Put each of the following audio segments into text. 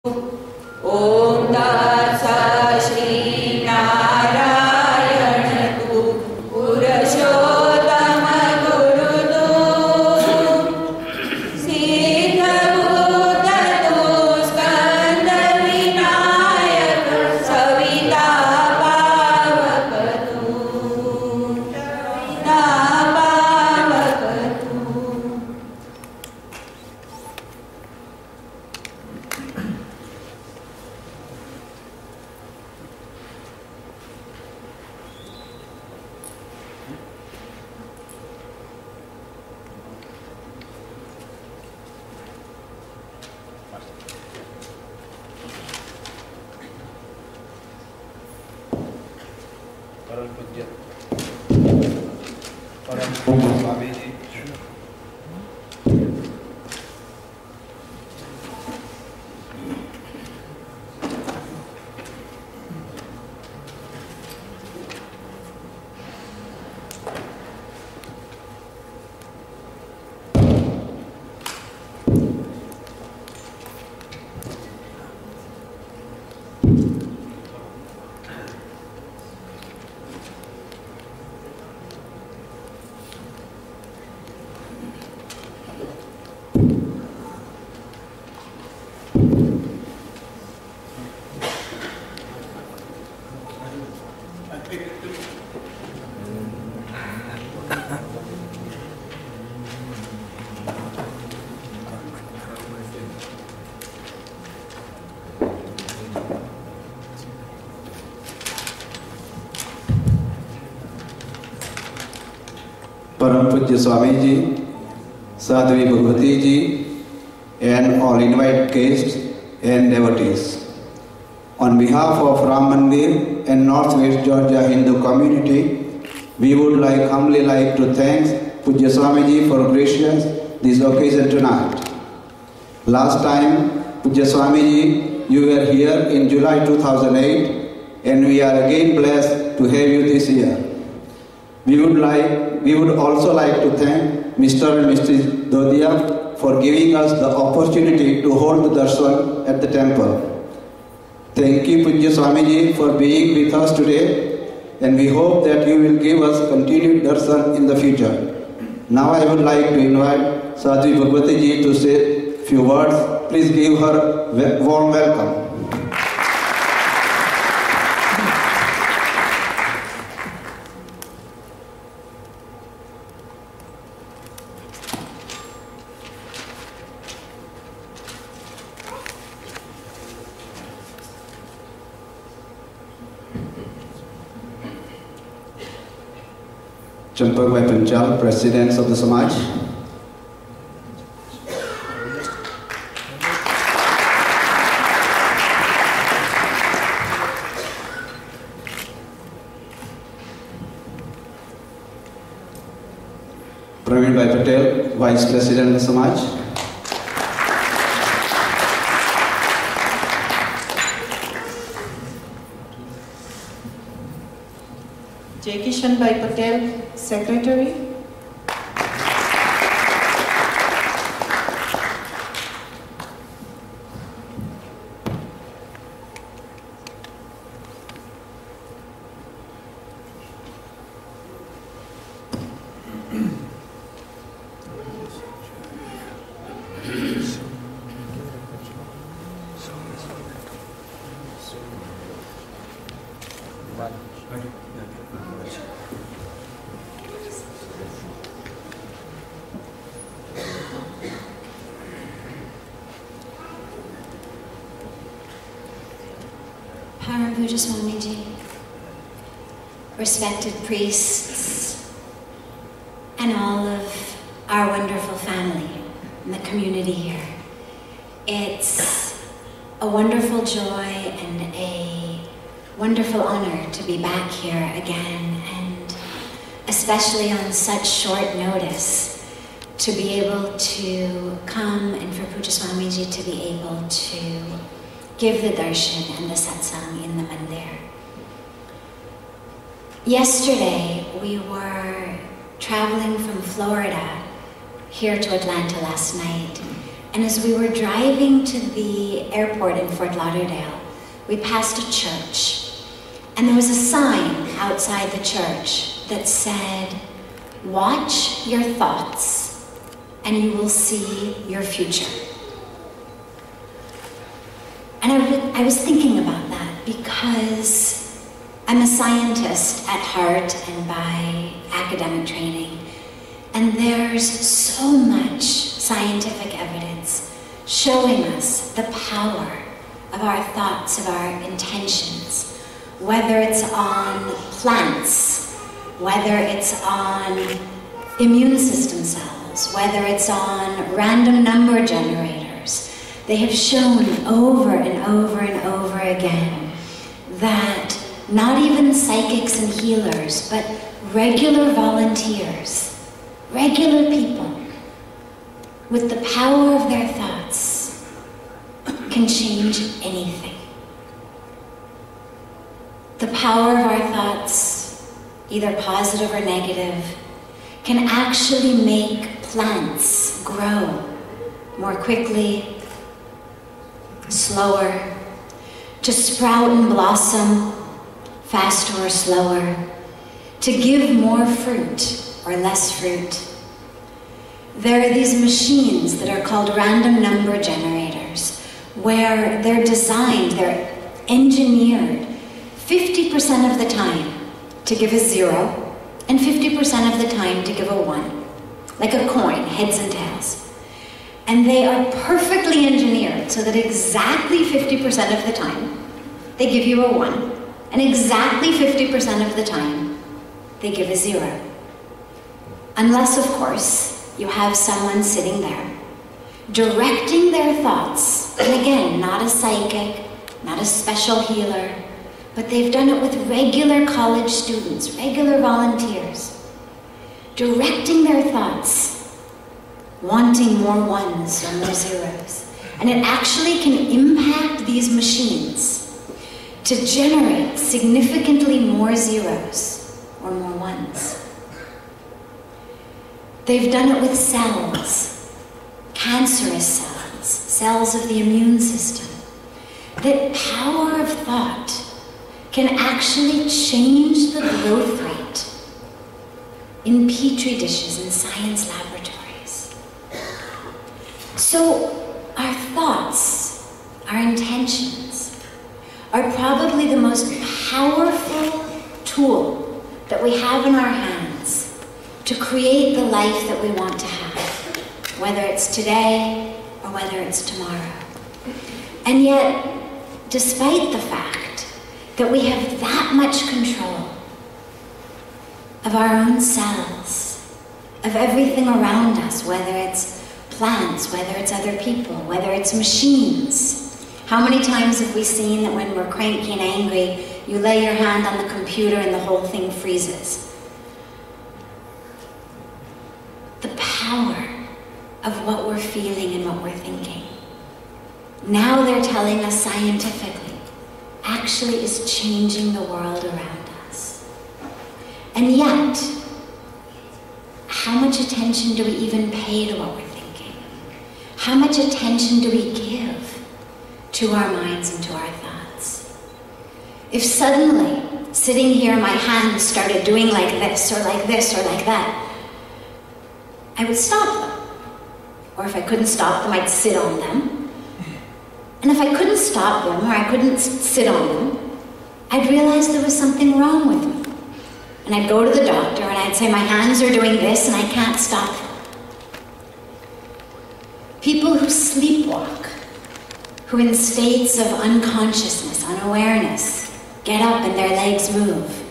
Om Tatsa Shri Narayana Tu Purushottama Gurutu Siddha Buddha Tu Skanda Vinayaka Savita Bhagavati-power-of-thought.avi. परम पूज्य Swami ji Param Pujya Swami Ji, Sadhvi Bhagawati Ji, and all invited guests and devotees. On behalf of Ram Mandir and Northwest Georgia Hindu community, we would humbly like to thank Pujya Swami Ji for gracing this occasion tonight. Last time, Pujya Swami Ji, you were here in July 2008, and we are again blessed to have you this year. We would also like to thank Mr. and Mrs. Dodia for giving us the opportunity to hold the darshan at the temple. Thank you, Pujya Swami Ji, for being with us today, and we hope that you will give us continued darshan in the future. Now I would like to invite Sadhvi Bhagawati Ji to say a few words. Please give her a warm welcome. Champak Bhai Panchal, Presidents of the Samaj. Praveen Bhai Patel, Vice President of the Samaj. Kishan Bhai Patel, Secretary. Param Pujya Swami Ji, respected priests, and all of our wonderful family and the community here. It's a wonderful joy and a wonderful honor to be back here again, and especially on such short notice, to be able to come and for Pujya Swami Ji to be able to give the darshan and the satsang in the mandir. Yesterday, we were traveling from Florida here to Atlanta last night And as we were driving to the airport in Fort Lauderdale, we passed a church. And there was a sign outside the church that said, "Watch your thoughts and you will see your future." And I was thinking about that because I'm a scientist at heart and by academic training. And there's so much scientific evidence showing us the power of our thoughts, of our intentions, whether it's on plants, whether it's on immune system cells, whether it's on random number generators. They have shown over and over and over again that not even psychics and healers, but regular volunteers, regular people, with the power of their thoughts, can change anything. The power of our thoughts, either positive or negative, can actually make plants grow more quickly, slower, to sprout and blossom faster or slower, to give more fruit or less fruit. There are these machines that are called random number generators, where they're designed, they're engineered 50% of the time to give a 0 and 50% of the time to give a 1, like a coin, heads and tails. And they are perfectly engineered so that exactly 50% of the time they give you a 1, and exactly 50% of the time they give a 0. Unless, of course, you have someone sitting there directing their thoughts, and again, not a psychic, not a special healer, but they've done it with regular college students, regular volunteers, directing their thoughts, wanting more 1s or more 0s. And it actually can impact these machines to generate significantly more 0s or more 1s. They've done it with cells, cancerous cells, cells of the immune system. That power of thought can actually change the growth rate in petri dishes in science laboratories. So our thoughts, our intentions, are probably the most powerful tool that we have in our hands to create the life that we want to have, whether it's today or whether it's tomorrow. And yet, despite the fact that we have that much control of our own cells, of everything around us, whether it's plants, whether it's other people, whether it's machines. How many times have we seen that when we're cranky and angry, you lay your hand on the computer and the whole thing freezes? The power of what we're feeling and what we're thinking. Now they're telling us scientifically, actually is changing the world around us. And yet, how much attention do we even pay to what we're thinking? How much attention do we give to our minds and to our thoughts? If suddenly, sitting here, my hands started doing like this or like this or like that, I would stop them. Or if I couldn't stop them, I'd sit on them. And if I couldn't stop them, or I couldn't sit on them, I'd realize there was something wrong with me. And I'd go to the doctor and I'd say, my hands are doing this and I can't stop them. People who sleepwalk, who in states of unconsciousness, unawareness, get up and their legs move,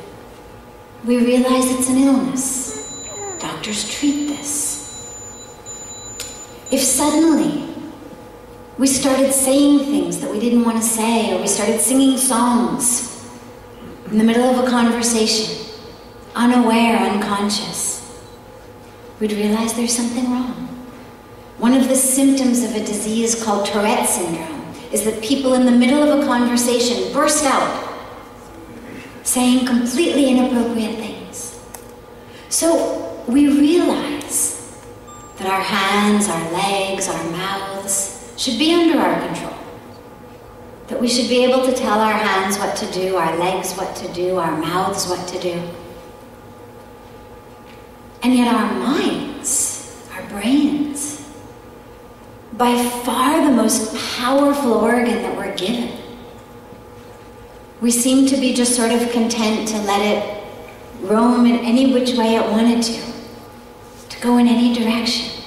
we realize it's an illness. Doctors treat this. If suddenly we started saying things that we didn't want to say, or we started singing songs in the middle of a conversation, unaware, unconscious, we'd realize there's something wrong. One of the symptoms of a disease called Tourette syndrome is that people in the middle of a conversation burst out, saying completely inappropriate things. So we realize that our hands, our legs, our mouths should be under our control. That we should be able to tell our hands what to do, our legs what to do, our mouths what to do. And yet our minds, our brains, by far the most powerful organ that we're given, we seem to be just sort of content to let it roam in any which way it wanted to go in any direction.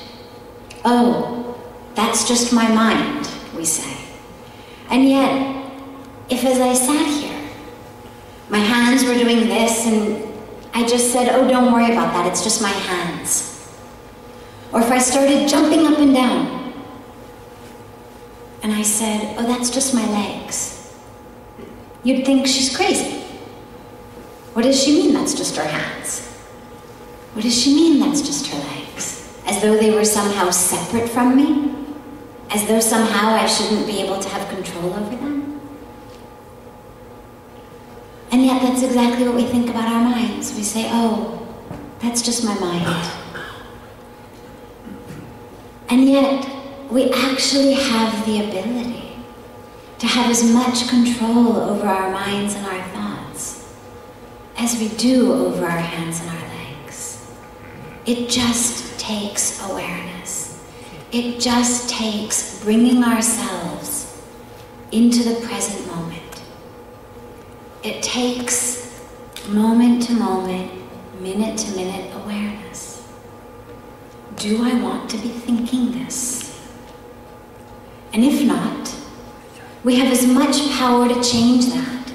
Oh, that's just my mind, we say. And yet, if as I sat here, my hands were doing this and I just said, oh, don't worry about that, it's just my hands. Or if I started jumping up and down and I said, oh, that's just my legs, you'd think she's crazy. What does she mean that's just her hands? What does she mean that's just her legs? As though they were somehow separate from me? As though somehow I shouldn't be able to have control over them? And yet that's exactly what we think about our minds. We say, oh, that's just my mind. And yet we actually have the ability to have as much control over our minds and our thoughts as we do over our hands and our legs. It just takes awareness. It just takes bringing ourselves into the present moment. It takes moment to moment, minute to minute awareness. Do I want to be thinking this? And if not, we have as much power to change that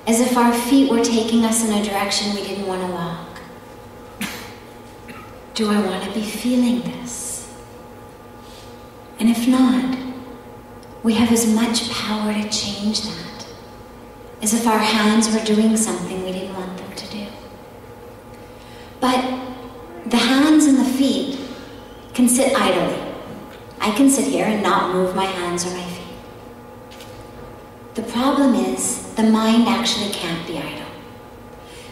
as if our feet were taking us in a direction we didn't want to walk. Do I want to be feeling this? And if not, we have as much power to change that as if our hands were doing something we didn't want them to do. But the hands and the feet can sit idly. I can sit here and not move my hands or my feet. The problem is the mind actually can't be idle.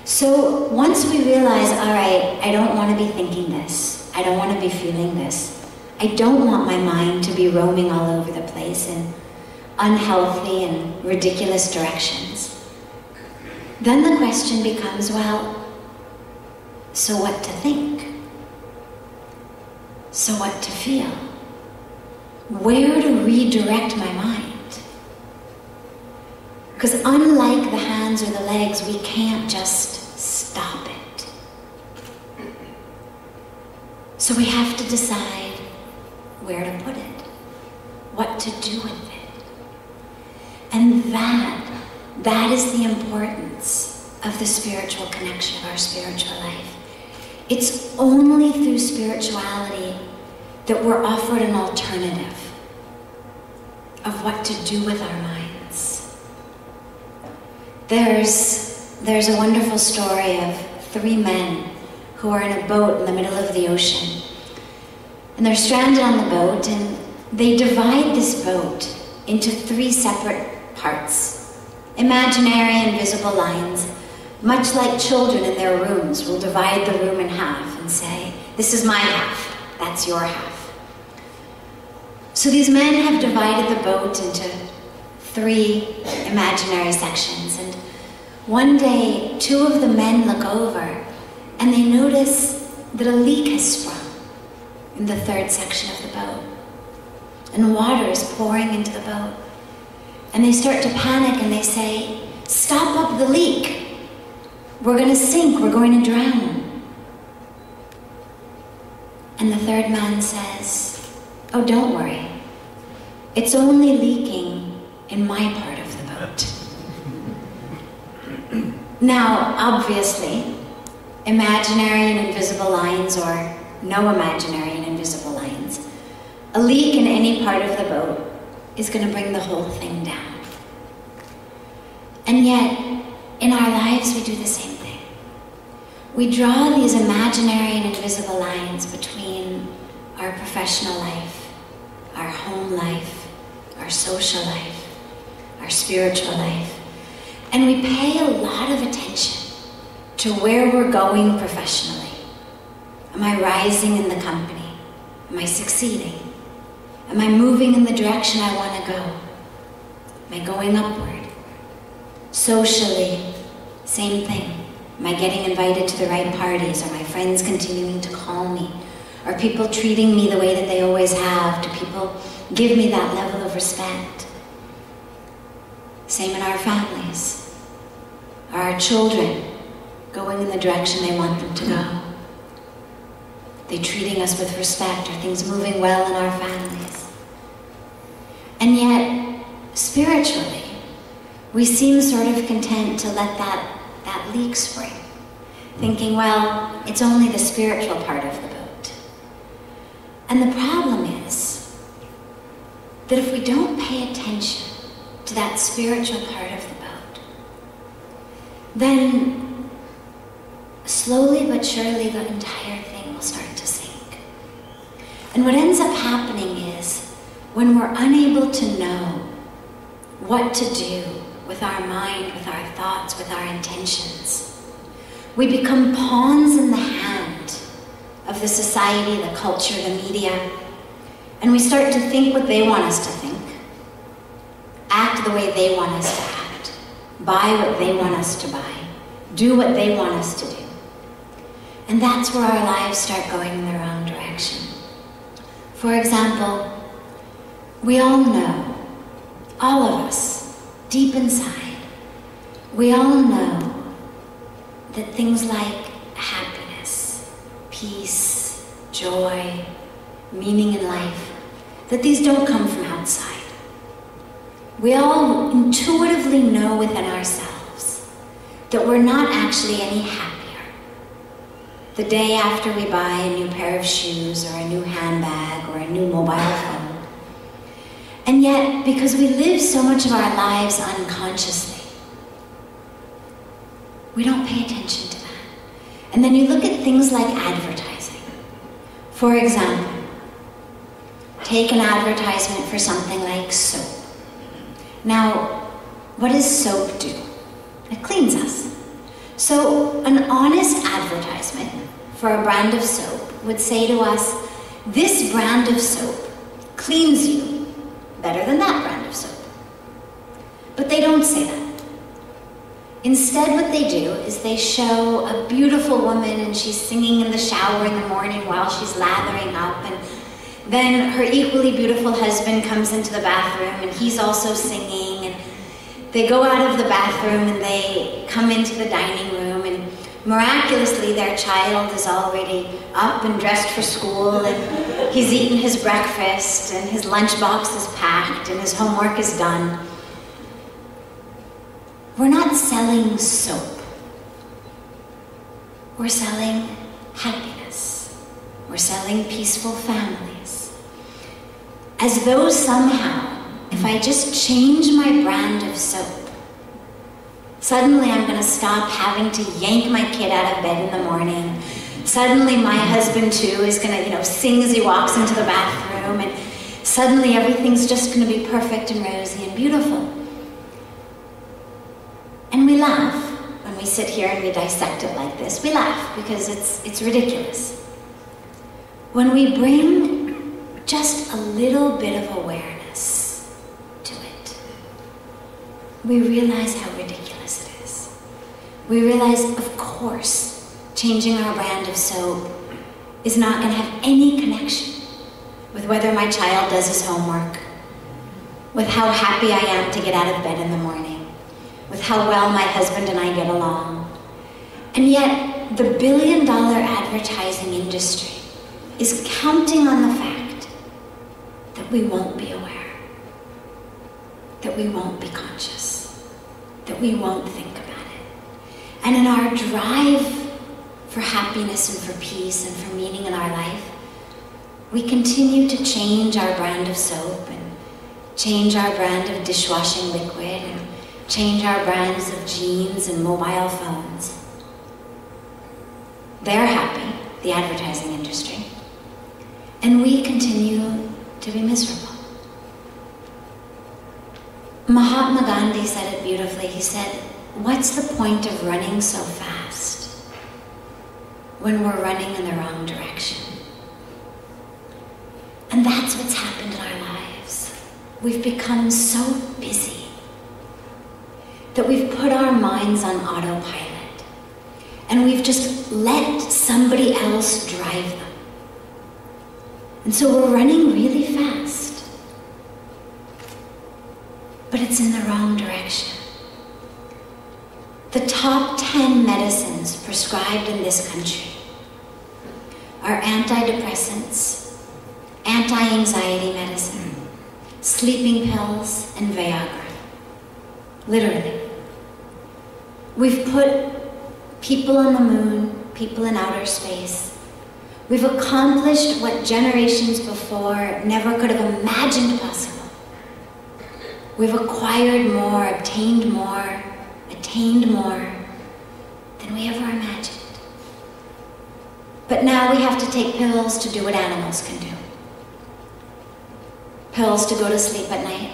So once we realize, all right, I don't want to be thinking this, I don't want to be feeling this, I don't want my mind to be roaming all over the place in unhealthy and ridiculous directions, then the question becomes, well, so what to think? So what to feel? Where to redirect my mind? Because unlike the hands or the legs, we can't just stop it. So we have to decide where to put it, what to do with it. And that is the importance of the spiritual connection of our spiritual life. It's only through spirituality that we're offered an alternative of what to do with our minds. There's a wonderful story of 3 men who are in a boat in the middle of the ocean. And they're stranded on the boat, and they divide this boat into 3 separate parts. Imaginary invisible lines, much like children in their rooms will divide the room in half and say, this is my half, that's your half. So these men have divided the boat into 3 imaginary sections, and one day 2 of the men look over and they notice that a leak has sprung in the 3rd section of the boat, and water is pouring into the boat. And they start to panic and they say, stop up the leak. We're going to sink, we're going to drown. And the 3rd man says, oh, don't worry. It's only leaking in my part of the boat. Now, obviously, imaginary and invisible lines, or no imaginary and invisible lines, a leak in any part of the boat is going to bring the whole thing down. And yet, in our lives, we do the same thing. We draw these imaginary and invisible lines between our professional life, our home life, our social life, our spiritual life, and we pay a lot of attention to where we're going professionally. Am I rising in the company? Am I succeeding? Am I moving in the direction I want to go? Am I going upward? Socially, same thing. Am I getting invited to the right parties? Are my friends continuing to call me? Are people treating me the way that they always have? Do people give me that level of respect? Same in our families. Are our children going in the direction they want them to go? Are they treating us with respect? Are things moving well in our families? And yet, spiritually, we seem sort of content to let that leak spring, thinking, well, it's only the spiritual part of the boat. And the problem is that if we don't pay attention to that spiritual part of the boat, then slowly but surely the entire thing will start to sink. And what ends up happening is when we're unable to know what to do with our mind, with our thoughts, with our intentions, we become pawns in the hand of the society, the culture, the media, and we start to think what they want us to think, act the way they want us to act, buy what they want us to buy, do what they want us to do. And that's where our lives start going in the wrong direction. For example, we all know, all of us, deep inside, we all know that things like happiness, peace, joy, meaning in life, that these don't come from outside. We all intuitively know within ourselves that we're not actually any happier the day after we buy a new pair of shoes or a new handbag or a new mobile phone. And yet, because we live so much of our lives unconsciously, we don't pay attention to that. And then you look at things like advertising. For example, take an advertisement for something like soap. Now, what does soap do? It cleans us. So an honest advertisement for a brand of soap would say to us, this brand of soap cleans you better than that brand of soap. But they don't say that. Instead, what they do is they show a beautiful woman and she's singing in the shower in the morning while she's lathering up, and then her equally beautiful husband comes into the bathroom and he's also singing, and they go out of the bathroom and they come into the dining room, and miraculously their child is already up and dressed for school, and he's eaten his breakfast, and his lunchbox is packed, and his homework is done. We're not selling soap. We're selling happiness. We're selling peaceful families. As though somehow, if I just change my brand of soap, suddenly I'm going to stop having to yank my kid out of bed in the morning. Suddenly my husband too is going to, sing as he walks into the bathroom, and suddenly everything's just going to be perfect and rosy and beautiful. And we laugh when we sit here and we dissect it like this. We laugh because it's ridiculous. When we bring just a little bit of awareness to it, we realize how ridiculous it is. We realize, of course, changing our brand of soap is not going to have any connection with whether my child does his homework, with how happy I am to get out of bed in the morning, with how well my husband and I get along. And yet, the billion-dollar advertising industry is counting on the fact that we won't be aware, that we won't be conscious, that we won't think about it. And in our drive for happiness and for peace and for meaning in our life, we continue to change our brand of soap and change our brand of dishwashing liquid and change our brands of jeans and mobile phones. They're happy, the advertising industry, and we continue to be miserable. Mahatma Gandhi said it beautifully. He said, what's the point of running so fast when we're running in the wrong direction? And that's what's happened in our lives. We've become so busy that we've put our minds on autopilot and we've just let somebody else drive them. And so we're running really fast, but it's in the wrong direction. The top 10 medicines prescribed in this country are antidepressants, anti-anxiety medicine, sleeping pills, and Viagra. Literally. We've put people on the moon, people in outer space. We've accomplished what generations before never could have imagined possible. We've acquired more, obtained more, attained more than we ever imagined. But now we have to take pills to do what animals can do. Pills to go to sleep at night.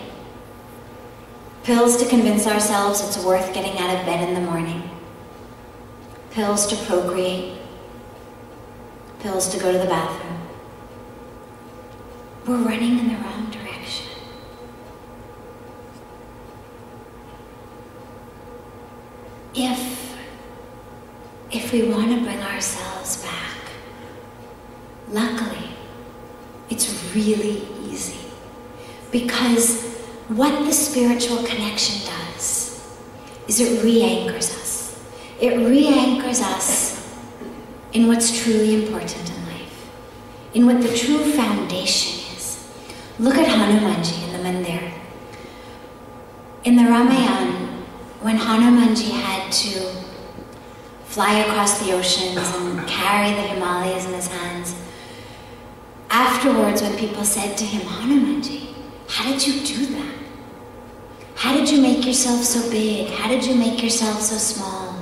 Pills to convince ourselves it's worth getting out of bed in the morning. Pills to procreate. Pills to go to the bathroom. We're running in the wrong direction. If we want to bring ourselves back, luckily, it's really easy. Because what the spiritual connection does is it re-anchors us. It re-anchors us in what's truly important in life, in what the true foundation is. Look at Hanumanji in the Mandir. In the Ramayana, when Hanumanji had to fly across the oceans and carry the Himalayas in his hands, afterwards when people said to him, Hanumanji, how did you do that? How did you make yourself so big? How did you make yourself so small?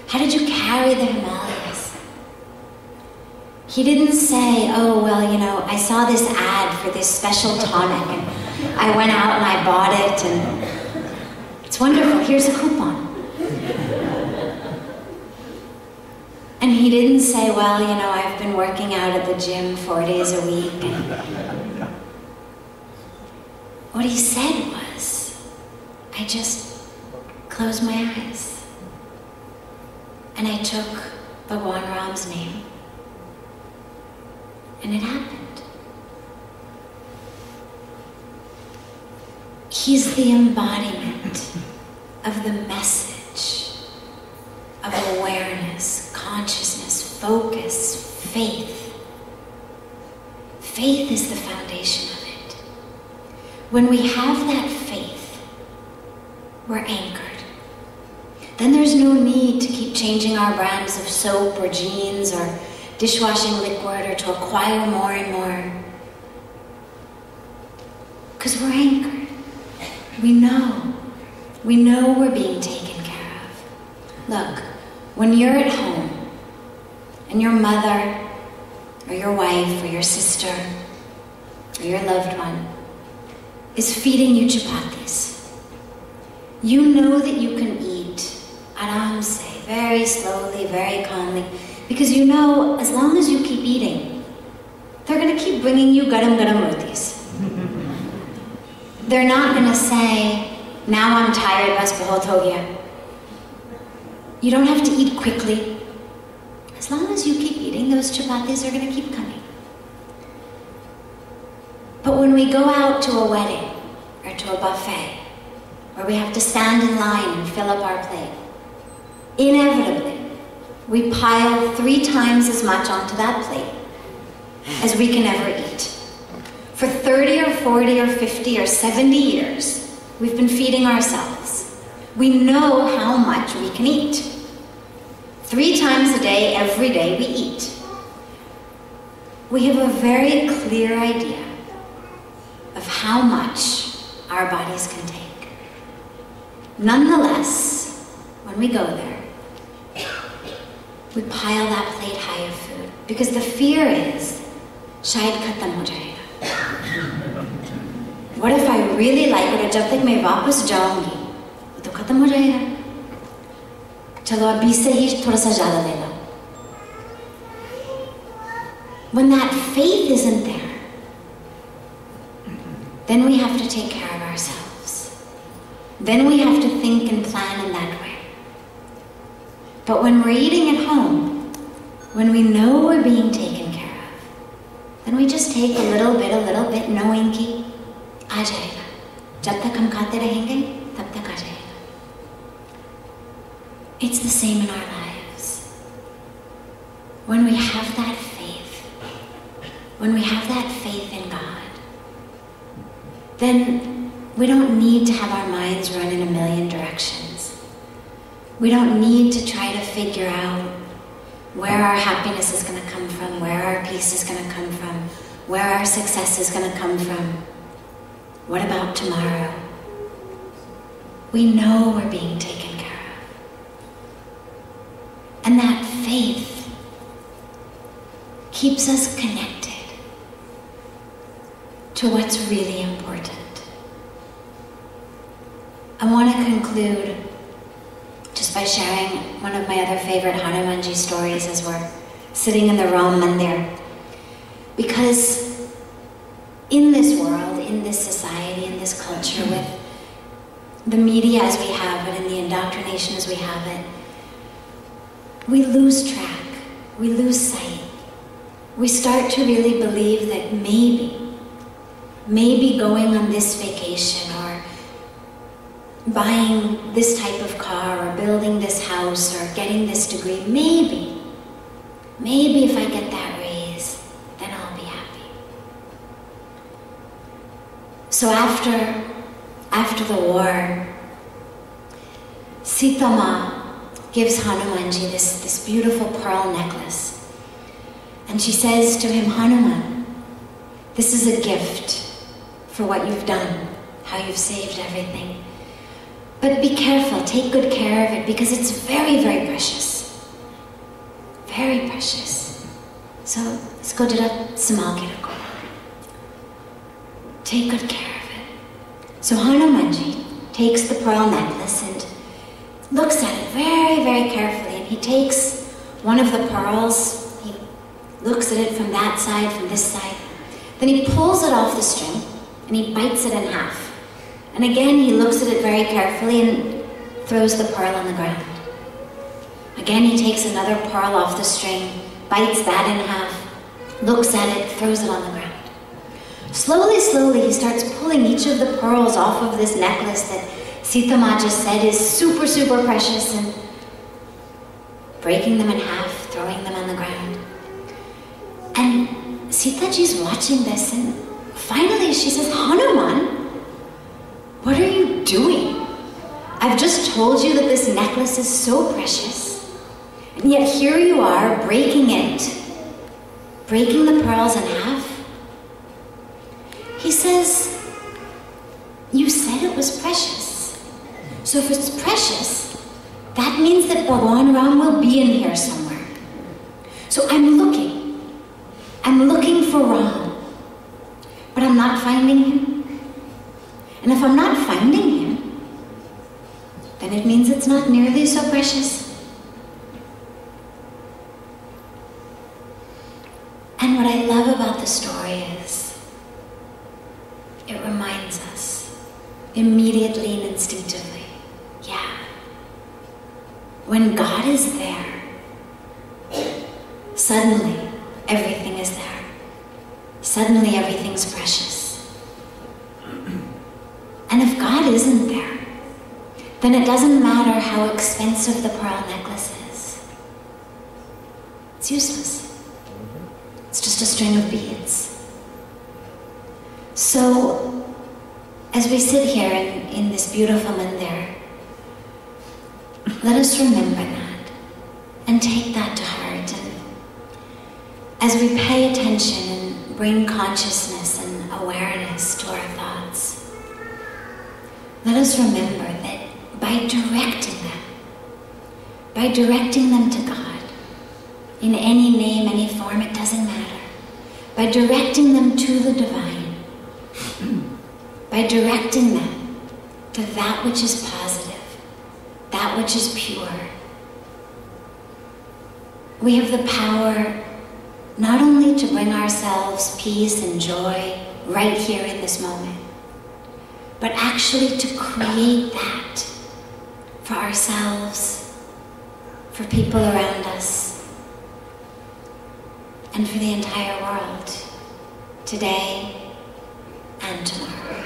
How did you carry the Himalayas? He didn't say, oh, well, you know, I saw this ad for this special tonic and I went out and I bought it and it's wonderful, here's a coupon. And he didn't say, well, you know, I've been working out at the gym 4 days a week. And what he said was, I just closed my eyes and I took Bhagwan Ram's name and it happened. He's the embodiment of the message of awareness, consciousness, focus, faith. Faith is the foundation of it. When we have that faith, we're anchored. Then there's no need to keep changing our brands of soap or jeans or dishwashing liquid or to acquire more and more. Because we're anchored. We know we're being taken care of. Look, when you're at home and your mother or your wife or your sister or your loved one is feeding you chapatis, you know that you can eat aramse, very slowly, very calmly, because you know as long as you keep eating, they're going to keep bringing you garam rotis. They're not going to say, now I'm tired, bas bahut ho gaya. You don't have to eat quickly. As long as you keep eating, those chapatis are going to keep coming. But when we go out to a wedding or to a buffet, where we have to stand in line and fill up our plate, inevitably, we pile 3 times as much onto that plate as we can ever eat. For 30 or 40 or 50 or 70 years, we've been feeding ourselves. We know how much we can eat. 3 times a day, every day we eat. We have a very clear idea of how much our bodies can take. Nonetheless, when we go there, we pile that plate high of food because the fear is, shayad khatam ho jayega. What if I really like it, jab tak main wapas jaungi, to khatam ho jayega. Chalo ab 20 se hi thoda sa zyada le lo. When that faith isn't there, then we have to take care of ourselves. Then we have to think and plan in that way. But when we're eating at home, when we know we're being taken care of, then we just take a little bit, knowing ki aa jayega. Jab tak hum khate rahenge, tab tak aa jayega. It's the same in our lives. When we have that faith, when we have that faith in God, then we don't need to have our minds run in a million directions. We don't need to try to figure out where our happiness is going to come from, where our peace is going to come from, where our success is going to come from. What about tomorrow? We know we're being taken care of. And that faith keeps us connected to what's really important. I want to conclude just by sharing one of my other favorite Hanumanji stories as we're sitting in the Ram Mandir. Because in this world, in this society, in this culture, with the media as we have it and the indoctrination as we have it, we lose track, we lose sight. We start to really believe that maybe going on this vacation or buying this type of car or building this house or getting this degree, maybe if I get that raise, then I'll be happy. So after the war, Sita Ma gives Hanumanji this beautiful pearl necklace. And she says to him, Hanuman, this is a gift for what you've done, how you've saved everything. But be careful, take good care of it, because it's very, very precious. Very precious. So, isko jara sambhal ke rakho. Take good care of it. So Hanumanji takes the pearl necklace and looks at it very, very carefully. And he takes one of the pearls, he looks at it from that side, from this side. Then he pulls it off the string and he bites it in half. And again, he looks at it very carefully and throws the pearl on the ground. Again, he takes another pearl off the string, bites that in half, looks at it, throws it on the ground. Slowly, he starts pulling each of the pearls off of this necklace that Sita Ma just said is super, super precious, and breaking them in half, throwing them on the ground. And Sita Ji's watching this, and finally she says, Hanuman, what are you doing? I've just told you that this necklace is so precious, and yet here you are breaking it, breaking the pearls in half. He says, you said it was precious. So if it's precious, that means that Bhagwan Ram will be in here somewhere. So I'm looking for Ram, but I'm not finding him. And if I'm not finding him, then it means it's not nearly so precious. And what I love about the story is, it reminds us immediately and instinctively, yeah, when God is there, suddenly everything is there. Suddenly everything's precious. And if God isn't there, then it doesn't matter how expensive the pearl necklace is. It's useless. It's just a string of beads. So, as we sit here in this beautiful mandir, let us remember that and take that to heart. And as we pay attention and bring consciousness and awareness to our thoughts, let us remember that by directing them to God, in any name, any form, it doesn't matter, by directing them to the divine, by directing them to that which is positive, that which is pure, we have the power not only to bring ourselves peace and joy right here in this moment, but actually to create that for ourselves, for people around us, and for the entire world, today and tomorrow.